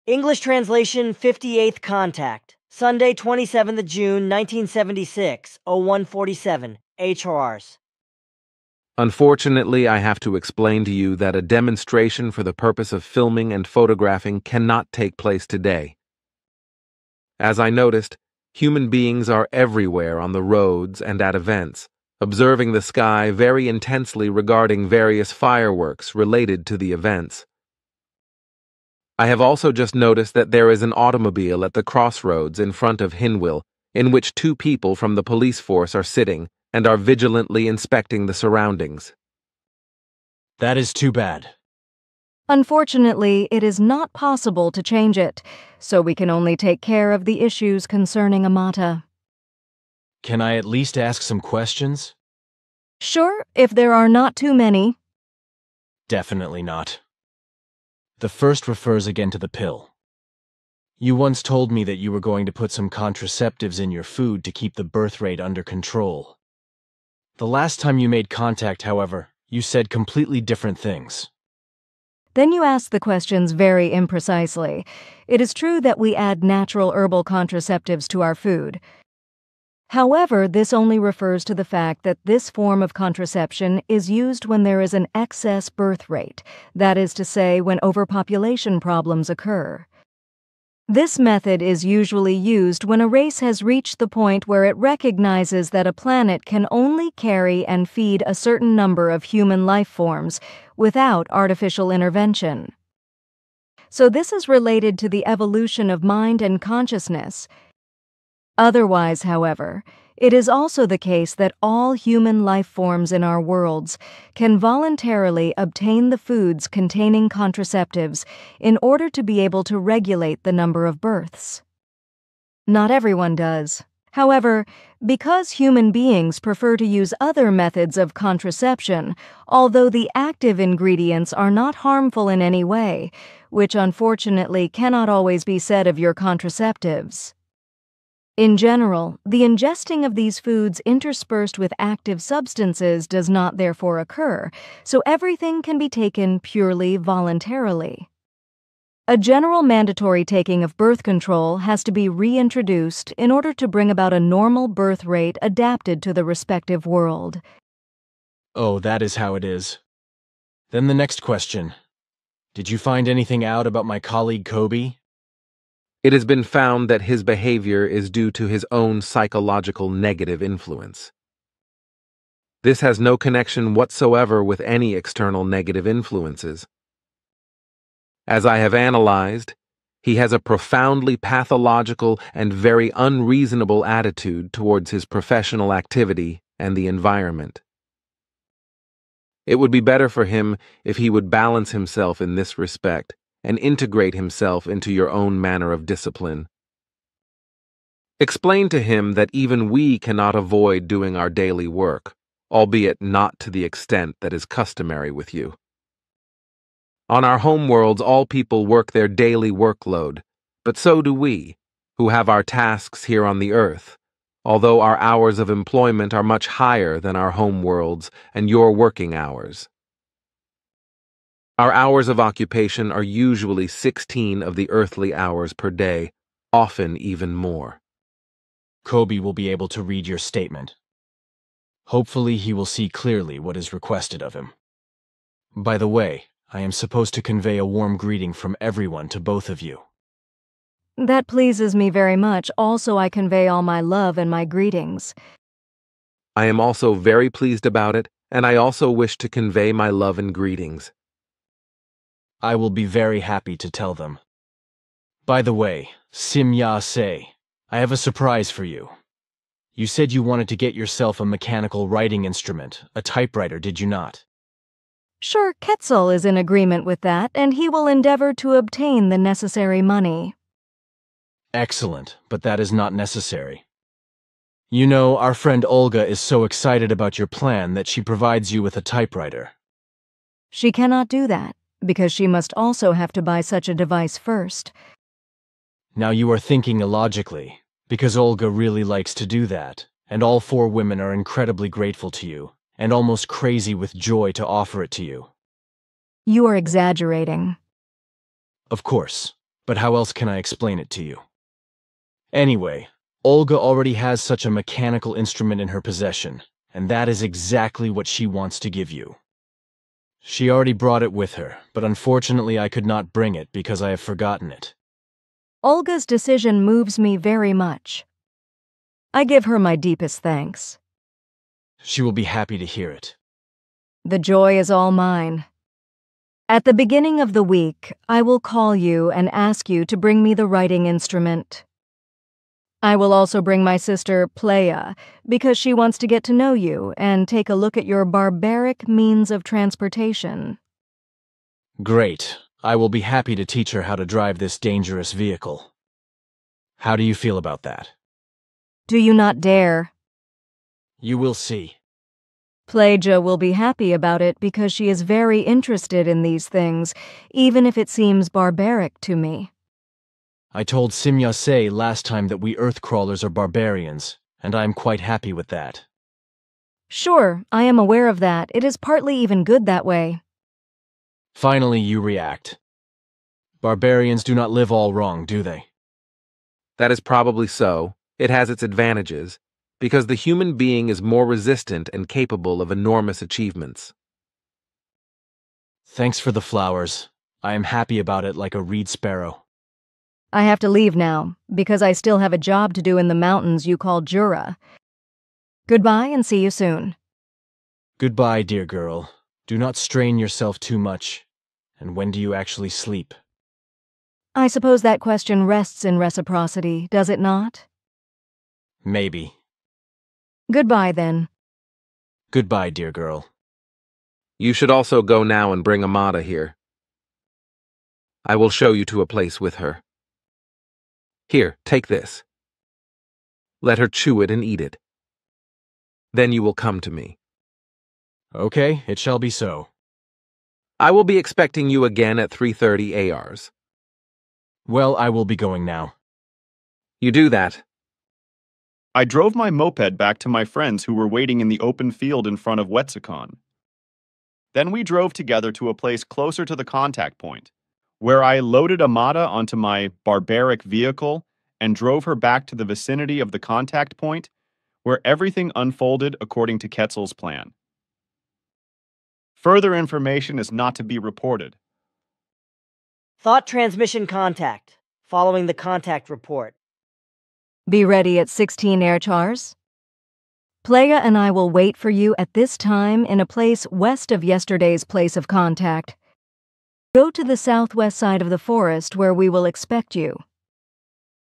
English translation 58th Contact. Sunday, 27th of June, 1976, 0147, HRRs. Unfortunately, I have to explain to you that a demonstration for the purpose of filming and photographing cannot take place today. As I noticed, human beings are everywhere on the roads and at events, observing the sky very intensely regarding various fireworks related to the events. I have also just noticed that there is an automobile at the crossroads in front of Hinwil, in which 2 people from the police force are sitting and are vigilantly inspecting the surroundings. That is too bad. Unfortunately, it is not possible to change it, so we can only take care of the issues concerning Amata. Can I at least ask some questions? Sure, if there are not too many. Definitely not. The first refers again to the pill. You once told me that you were going to put some contraceptives in your food to keep the birth rate under control. The last time you made contact, however, you said completely different things. Then you ask the questions very imprecisely. It is true that we add natural herbal contraceptives to our food. However, this only refers to the fact that this form of contraception is used when there is an excess birth rate, that is to say, when overpopulation problems occur. This method is usually used when a race has reached the point where it recognizes that a planet can only carry and feed a certain number of human life forms without artificial intervention. So this is related to the evolution of mind and consciousness. Otherwise, however, it is also the case that all human life forms in our worlds can voluntarily obtain the foods containing contraceptives in order to be able to regulate the number of births. Not everyone does. However, because human beings prefer to use other methods of contraception, although the active ingredients are not harmful in any way, which unfortunately cannot always be said of your contraceptives. In general, the ingesting of these foods interspersed with active substances does not therefore occur, so everything can be taken purely voluntarily. A general mandatory taking of birth control has to be reintroduced in order to bring about a normal birth rate adapted to the respective world. Oh, that is how it is. Then the next question. Did you find anything out about my colleague Kobe? It has been found that his behavior is due to his own psychological negative influence. This has no connection whatsoever with any external negative influences. As I have analyzed, he has a profoundly pathological and very unreasonable attitude towards his professional activity and the environment. It would be better for him if he would balance himself in this respect and integrate himself into your own manner of discipline. Explain to him that even we cannot avoid doing our daily work, albeit not to the extent that is customary with you. On our homeworlds, all people work their daily workload, but so do we, who have our tasks here on the earth, although our hours of employment are much higher than our homeworlds and your working hours. Our hours of occupation are usually 16 of the earthly hours per day, often even more. Kobe will be able to read your statement. Hopefully he will see clearly what is requested of him. By the way, I am supposed to convey a warm greeting from everyone to both of you. That pleases me very much. Also, I convey all my love and my greetings. I am also very pleased about it, and I also wish to convey my love and greetings. I will be very happy to tell them. By the way, Sim-Ya-Se, I have a surprise for you. You said you wanted to get yourself a mechanical writing instrument, a typewriter, did you not? Sure, Quetzal is in agreement with that, and he will endeavor to obtain the necessary money. Excellent, but that is not necessary. You know, our friend Olga is so excited about your plan that she provides you with a typewriter. She cannot do that, because she must also have to buy such a device first. Now you are thinking illogically, because Olga really likes to do that, and all 4 women are incredibly grateful to you, and almost crazy with joy to offer it to you. You are exaggerating. Of course, but how else can I explain it to you? Anyway, Olga already has such a mechanical instrument in her possession, and that is exactly what she wants to give you. She already brought it with her, but unfortunately I could not bring it because I have forgotten it. Olga's decision moves me very much. I give her my deepest thanks. She will be happy to hear it. The joy is all mine. At the beginning of the week, I will call you and ask you to bring me the writing instrument. I will also bring my sister, Playa, because she wants to get to know you and take a look at your barbaric means of transportation. Great. I will be happy to teach her how to drive this dangerous vehicle. How do you feel about that? Do you not dare? You will see. Plaja will be happy about it because she is very interested in these things, even if it seems barbaric to me. I told Simyase last time that we Earthcrawlers are barbarians, and I am quite happy with that. Sure, I am aware of that. It is partly even good that way. Finally, you react. Barbarians do not live all wrong, do they? That is probably so. It has its advantages, because the human being is more resistant and capable of enormous achievements. Thanks for the flowers. I am happy about it like a reed sparrow. I have to leave now, because I still have a job to do in the mountains you call Jura. Goodbye and see you soon. Goodbye, dear girl. Do not strain yourself too much. And when do you actually sleep? I suppose that question rests in reciprocity, does it not? Maybe. Goodbye, then. Goodbye, dear girl. You should also go now and bring Amada here. I will show you to a place with her. Here, take this. Let her chew it and eat it. Then you will come to me. Okay, it shall be so. I will be expecting you again at 3:30 ARs. Well, I will be going now. You do that. I drove my moped back to my friends who were waiting in the open field in front of Wetsicon. Then we drove together to a place closer to the contact point, where I loaded Amada onto my barbaric vehicle and drove her back to the vicinity of the contact point, where everything unfolded according to Quetzal's plan. Further information is not to be reported. Thought transmission contact. Following the contact report. Be ready at 16 airchars. Playa and I will wait for you at this time in a place west of yesterday's place of contact. Go to the southwest side of the forest where we will expect you.